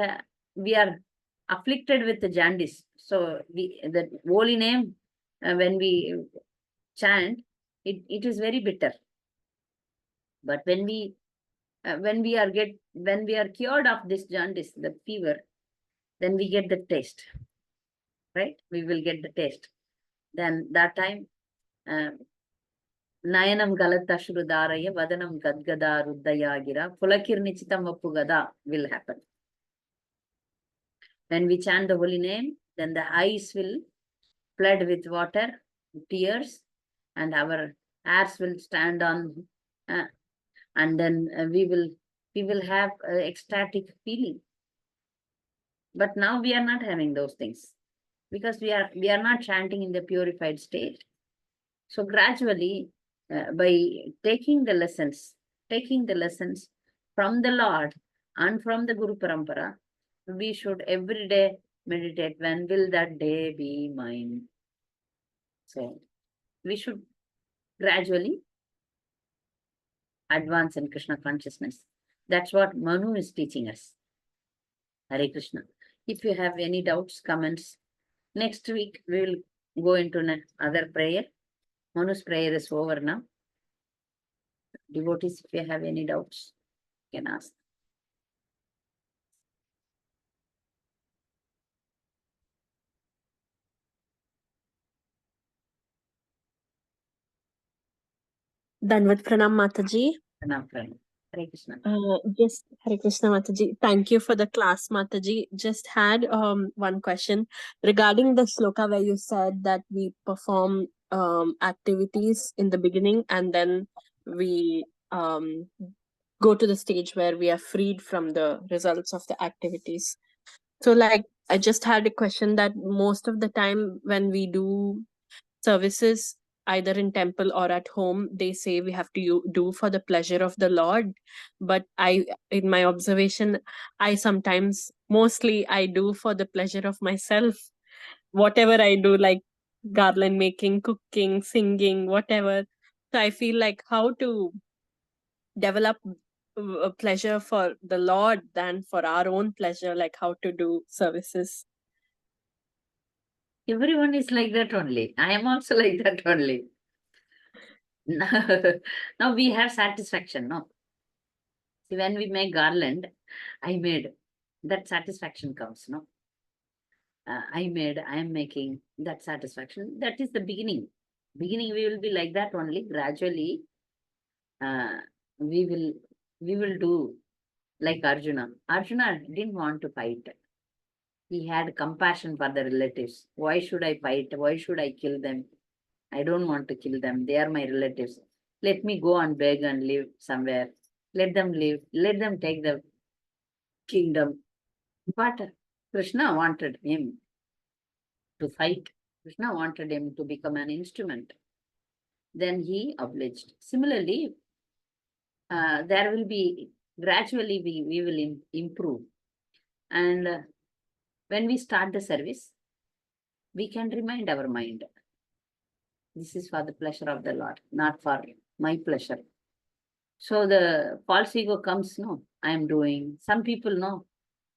we are afflicted with the jaundice. So the holy name, when we chant, it is very bitter. But when we are cured of this jaundice, the fever, then we get the taste, right? We will get the taste. Then that time, Nayanam Galatashrudaraya Vadanam Gadgada Ruddayagira Pulakirnichitam Vapugada will happen. When we chant the holy name, then the eyes will flood with water, tears, and our hairs will stand on, and then we will have ecstatic feeling. But now we are not having those things because we are not chanting in the purified state. So gradually, by taking the lessons from the Lord and from the Guru Parampara, we should every day meditate, when will that day be mine? So we should gradually advance in Krishna consciousness. That's what Manu is teaching us. Hare Krishna. If you have any doubts, comments, next week we will go into another prayer. Manu's prayer is over now. Devotees, if you have any doubts, you can ask. Danvat Pranam Mataji. Pranam, pranam. Hare Krishna. Just Hare Krishna Mataji. Thank you for the class, Mataji. Just had one question regarding the sloka where you said that we perform activities in the beginning and then we go to the stage where we are freed from the results of the activities. So, like, I just had a question that most of the time when we do services either in temple or at home, they say we have to do for the pleasure of the Lord. But I, in my observation, I sometimes, mostly I do for the pleasure of myself. Whatever I do, like garland making, cooking, singing, whatever. So I feel like how to develop a pleasure for the Lord than for our own pleasure, like how to do services. Everyone is like that only. I am also like that only. Now we have satisfaction, no? See, when we make garland, I made, that satisfaction comes, no? I made, I am making, that satisfaction. That is the beginning. Beginning, we will be like that only. Gradually, uh, we will we will do like Arjuna. Arjuna didn't want to fight. He had compassion for the relatives. Why should I fight? Why should I kill them? I don't want to kill them. They are my relatives. Let me go and beg and live somewhere. Let them live. Let them take the kingdom. But Krishna wanted him to fight. Krishna wanted him to become an instrument. Then he obliged. Similarly, there will be, gradually we will improve. And when we start the service, we can remind our mind, this is for the pleasure of the Lord, not for my pleasure. So the false ego comes, no, I am doing. Some people know,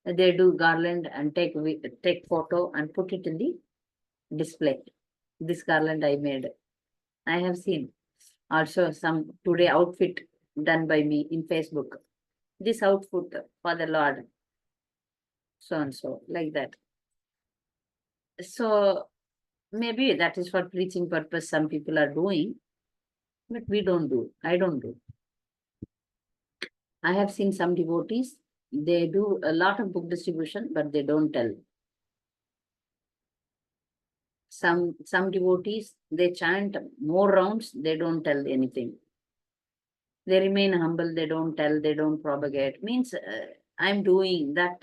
they do garland and take photo and put it in the display. This garland I made. I have seen also some today outfit done by me in Facebook. This outfit for the Lord, so and so, like that. So maybe that is for preaching purpose some people are doing, but we don't do. I don't do. I have seen some devotees, they do a lot of book distribution, but they don't tell. Some devotees, they chant more rounds, they don't tell anything. They remain humble, they don't tell, they don't propagate. Means I'm doing that,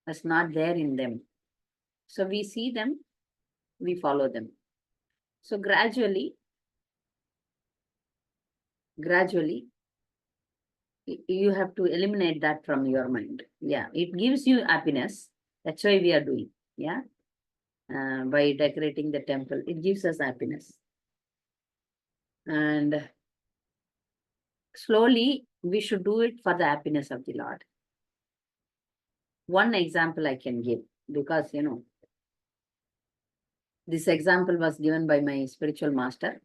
that's not there in them. So we see them, we follow them. So gradually, you have to eliminate that from your mind. Yeah, it gives you happiness. That's why we are doing. Yeah, by decorating the temple, it gives us happiness. And slowly, we should do it for the happiness of the Lord. One example I can give, because this example was given by my spiritual master,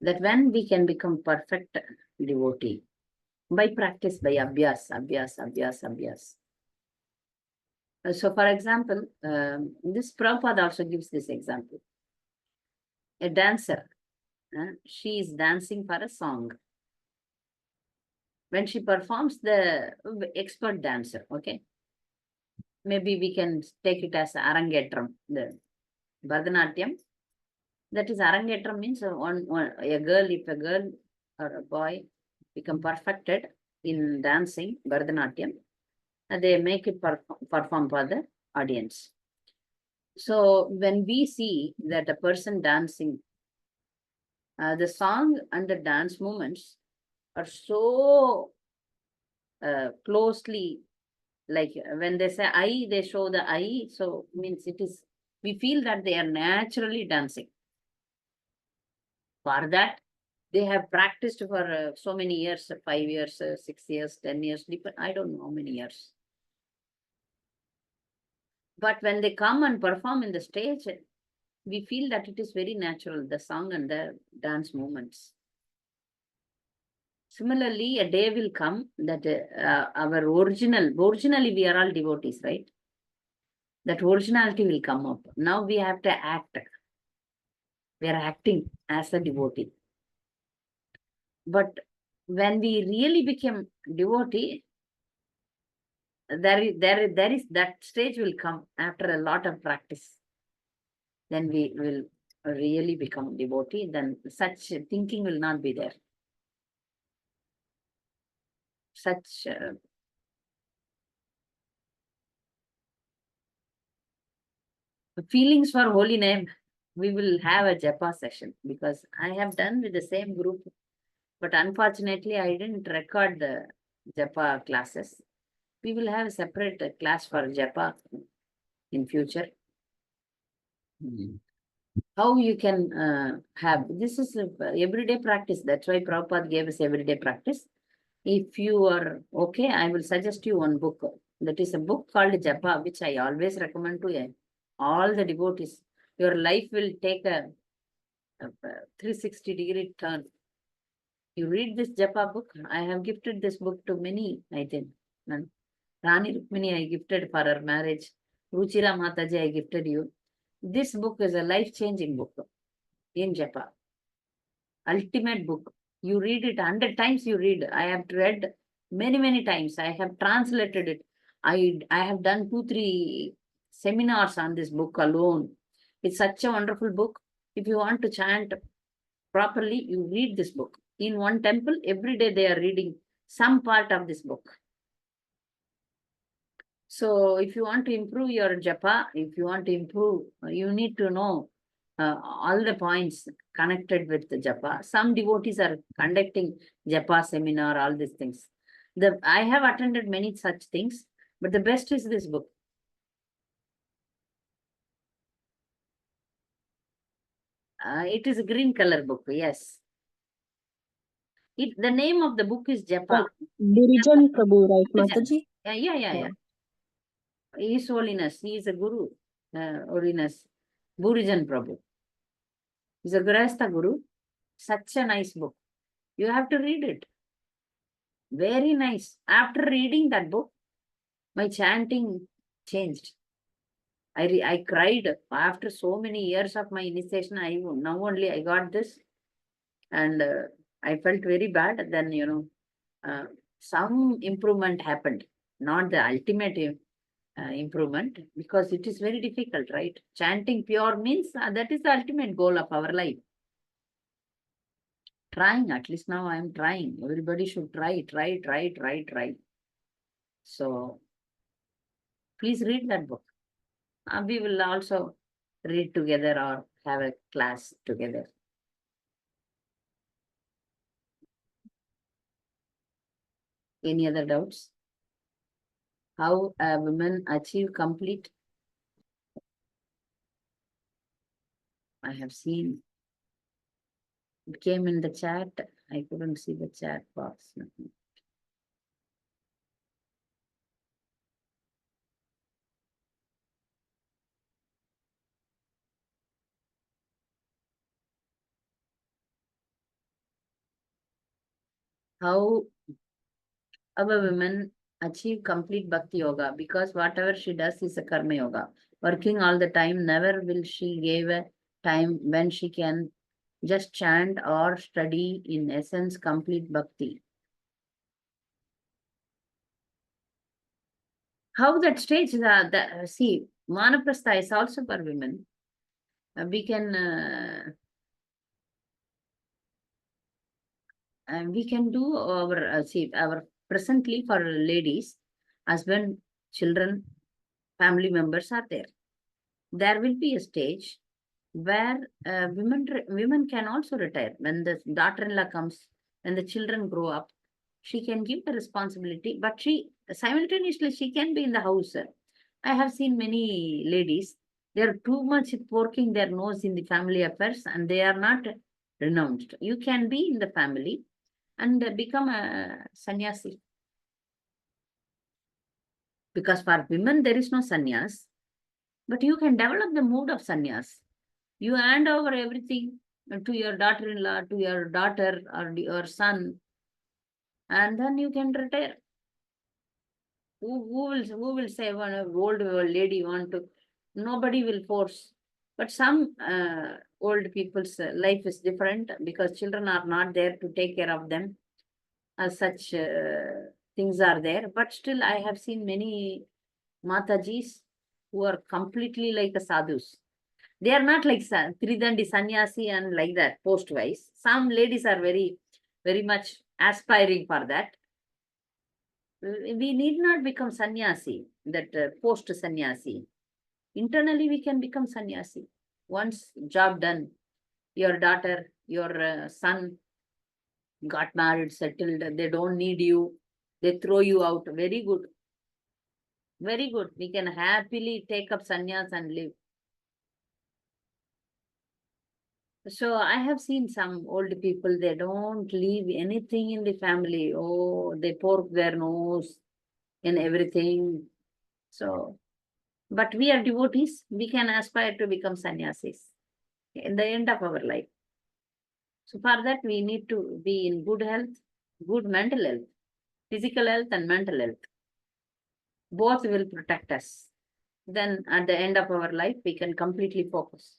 that when we can become perfect devotee, by practice, by abhyas, abhyas, abhyas, abhyas. So, for example, this Prabhupada also gives this example. A dancer, she is dancing for a song. When she performs, the expert dancer, okay, maybe we can take it as Arangetram, the Bharatanatyam. That is Arangetram means a girl, if a girl or a boy become perfected in dancing Bharatanatyam, they make it perform for the audience. So when we see that a person dancing, the song and the dance movements are so closely, like when they say I, they show the I, so means it is, we feel that they are naturally dancing. For that, they have practiced for so many years, 5 years, 6 years, 10 years, I don't know how many years. But when they come and perform in the stage, we feel that it is very natural, the song and the dance movements. Similarly, a day will come that originally we are all devotees, right? That originality will come up. Now we have to act. We are acting as a devotee. But when we really become devotee, there is that stage will come after a lot of practice. Then we will really become devotee. Then such thinking will not be there. Such feelings for holy name. We will have a japa session, because I have done with the same group, but unfortunately I didn't record the japa classes. We will have a separate class for japa in future. How you can have, this is everyday practice. That's why Prabhupada gave us everyday practice. If you are okay, I will suggest you one book. That is a book called Japa, which I always recommend to all the devotees. Your life will take a 360-degree turn. You read this Japa book. I have gifted this book to many, I think. Rani Rukmini I gifted for her marriage. Ruchira Mataji I gifted you. This book is a life-changing book in Japa. Ultimate book. You read it 100 times, you read. I have read many times. I have translated it. I have done 2-3 seminars on this book alone. It's such a wonderful book. If you want to chant properly, you read this book. In one temple, every day they are reading some part of this book. So if you want to improve your japa, if you want to improve, you need to know all the points connected with the japa. Some devotees are conducting japa seminar, all these things. I have attended many such things, but the best is this book. It is a green color book, yes. The name of the book is Japa. Dirijan Prabhu, right, Mataji? Yeah. His Holiness, he is a Guru, Holiness, Burijan Prabhu. He's a Grahastha Guru. Such a nice book. You have to read it. Very nice. After reading that book, my chanting changed. I cried after so many years of my initiation. Now only I got this, and I felt very bad. Then some improvement happened. Not the ultimate improvement, because it is very difficult, right? Chanting pure means that is the ultimate goal of our life. Trying, at least now I am trying. Everybody should try. So please read that book. We will also read together or have a class together. Any other doubts? How a woman achieve complete? I have seen. It came in the chat. I couldn't see the chat box. How our women achieve complete bhakti yoga? Because whatever she does is a karma yoga. Working all the time, never will she give a time when she can just chant or study, in essence, complete bhakti. How that stage, see, Manaprastha is also for women. We can do our, our presently for ladies, husband, children, family members are there. There will be a stage where women can also retire. When the daughter-in-law comes, when the children grow up, she can give the responsibility, but she simultaneously she can be in the house. I have seen many ladies, they are too much poking their nose in the family affairs and they are not renounced. You can be in the family and become a sannyasi. Because for women, there is no sannyas, but you can develop the mood of sannyas. You hand over everything to your daughter-in-law, to your daughter or your son, and then you can retire. Who will say one old lady want to? Nobody will force. But some old people's life is different because children are not there to take care of them. such things are there. But still, I have seen many Matajis who are completely like a sadhus. They are not like Tridandi sannyasi and like that, post-wise. Some ladies are very, very much aspiring for that. We need not become sannyasi, that post-sannyasi. Internally, we can become sannyasi. Once job done, your daughter, your son got married, settled, they don't need you, they throw you out. Very good. Very good. We can happily take up sannyas and live. So I have seen some old people, they don't leave anything in the family. Oh, they pork their nose in everything. So, but we are devotees. We can aspire to become sannyasis in the end of our life. So for that, we need to be in good health, good mental health, physical health and mental health. Both will protect us. Then at the end of our life, we can completely focus.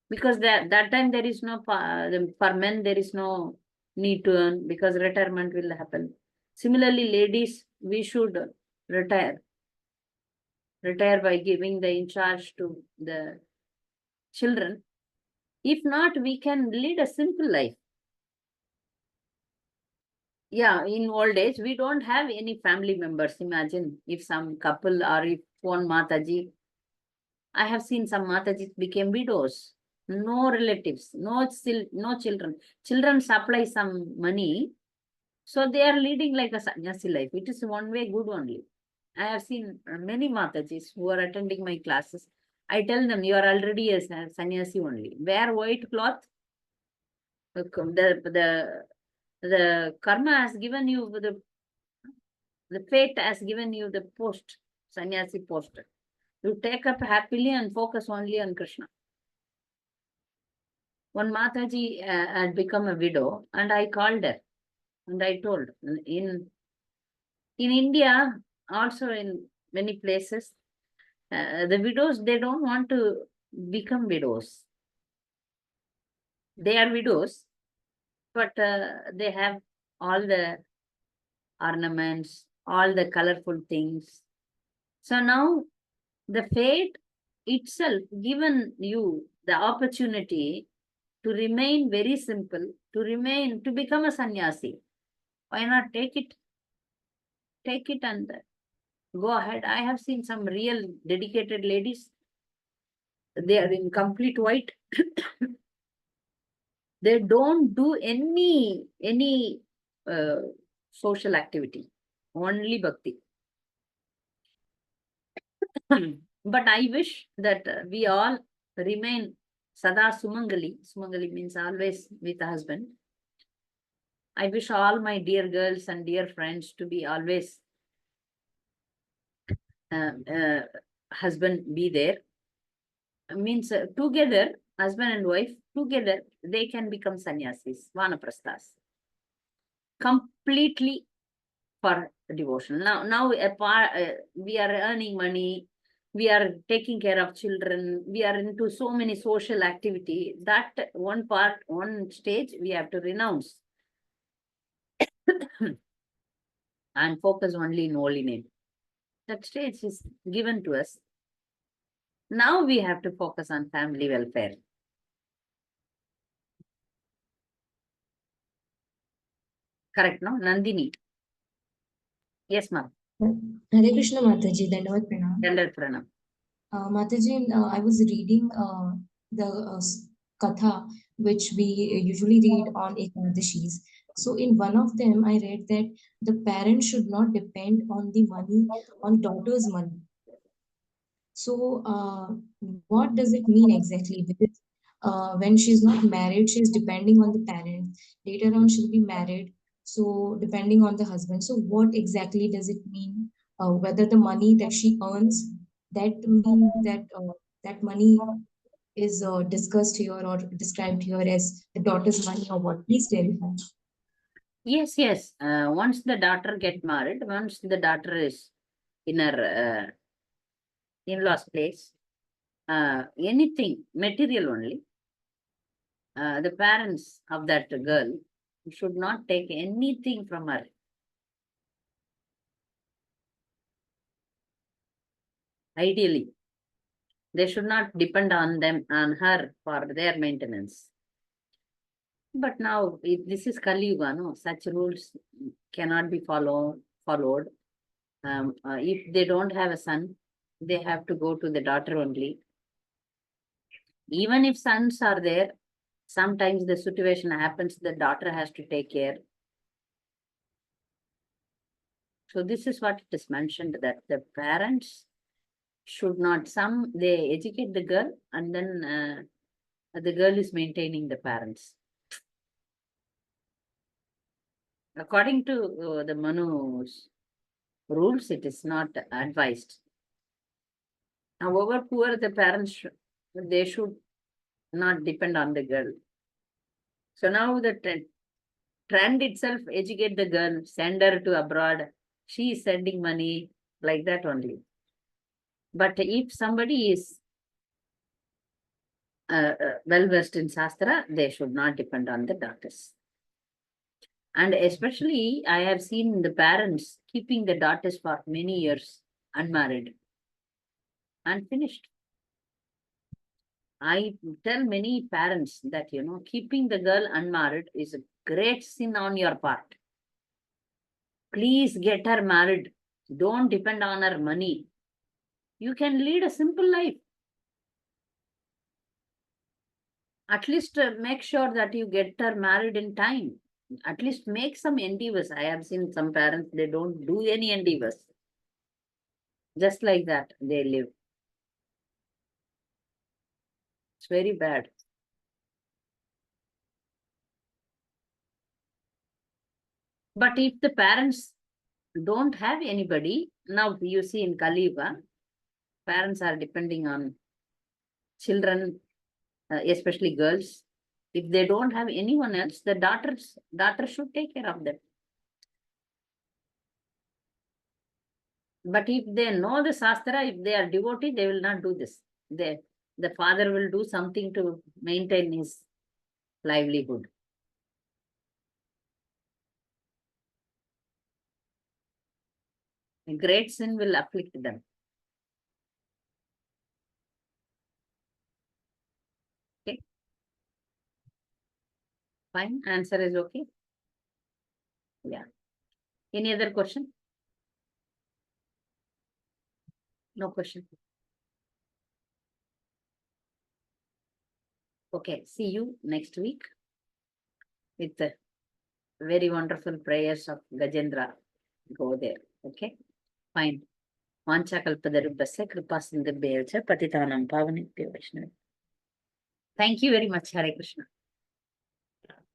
Because that time there is no, for men, there is no need to earn because retirement will happen. Similarly, ladies, we should retire. Retire by giving the in charge to the children. If not, we can lead a simple life. Yeah, in old age, we don't have any family members. Imagine if some couple or if one Mataji. I have seen some Matajis became widows. No relatives, no children. Children supply some money. So they are leading like a sannyasi life. It is one way good only. I have seen many Matajis who are attending my classes. I tell them, you are already a sannyasi only. Wear white cloth. The karma has given you, the fate has given you the post, sannyasi post. You take up happily and focus only on Krishna. One Mataji had become a widow, and I called her and I told, in India, also in many places, the widows, they don't want to become widows. They are widows, but they have all the ornaments, all the colorful things. So now the fate itself given you the opportunity to remain very simple, to become a sannyasi. Why not take it? Take it and go ahead. I have seen some real dedicated ladies. They are in complete white. They don't do any social activity, only bhakti. But I wish that we all remain sada sumangali. Sumangali means always with a husband. I wish all my dear girls and dear friends to be always uh, uh, husband be there. Means together, husband and wife, together, they can become sannyasis, vanaprasthas. Completely for devotion. Now we are earning money, we are taking care of children, we are into so many social activity. That one part, one stage, we have to renounce and focus only in holy name. That stage is given to us. Now we have to focus on family welfare. Correct, no? Nandini. Yes, ma'am. Hare Krishna Mataji, Dandavat Pranam. Dandal Pranam. Mataji, I was reading the katha which we usually read on Ekadashis. So in one of them, I read that the parents should not depend on the money, on daughter's money. So what does it mean exactly? Because when she's not married, she's depending on the parents. Later on, she'll be married, so depending on the husband. So what exactly does it mean? Whether the money that she earns, that means that that money is discussed here or described here as the daughter's money or what? Please clarify. Yes, yes. Once the daughter get married, once the daughter is in her in-laws place, anything material only, the parents of that girl, You should not take anything from her. Ideally, they should not depend on her for their maintenance. But now, this is Kali Yuga, no? Such rules cannot be followed. If they don't have a son, they have to go to the daughter only. Even if sons are there, sometimes the situation happens, the daughter has to take care. So this is what it is mentioned, that the parents should not, they educate the girl and then the girl is maintaining the parents. According to the Manu's rules, it is not advised. However poor the parents, they should not depend on the girl. So now the trend itself, educate the girl, send her to abroad. She is sending money, like that only. But if somebody is well-versed in Shastra, they should not depend on the daughters. And especially, I have seen the parents keeping the daughters for many years unmarried, unfinished. I tell many parents that, keeping the girl unmarried is a great sin on your part. Please get her married. Don't depend on her money. You can lead a simple life. At least make sure that you get her married in time. At least make some endeavors. I have seen some parents, they don't do any endeavors. Just like that, they live. It's very bad. But if the parents don't have anybody, now you see in Kali Yuga, parents are depending on children, especially girls. If they don't have anyone else, the daughters should take care of them. But if they know the Shastra, if they are devotee, they will not do this. The father will do something to maintain his livelihood. A great sin will afflict them. Okay. Fine. Answer is okay. Yeah. Any other question? No question. Okay. See you next week with the very wonderful prayers of Gajendra. Go there. Okay. Fine. Vanchakalpadarubhasya kripa sindhubhyevacha patitanam pavanebhyo Vaishnavibhyo. Thank you very much. Hare Krishna.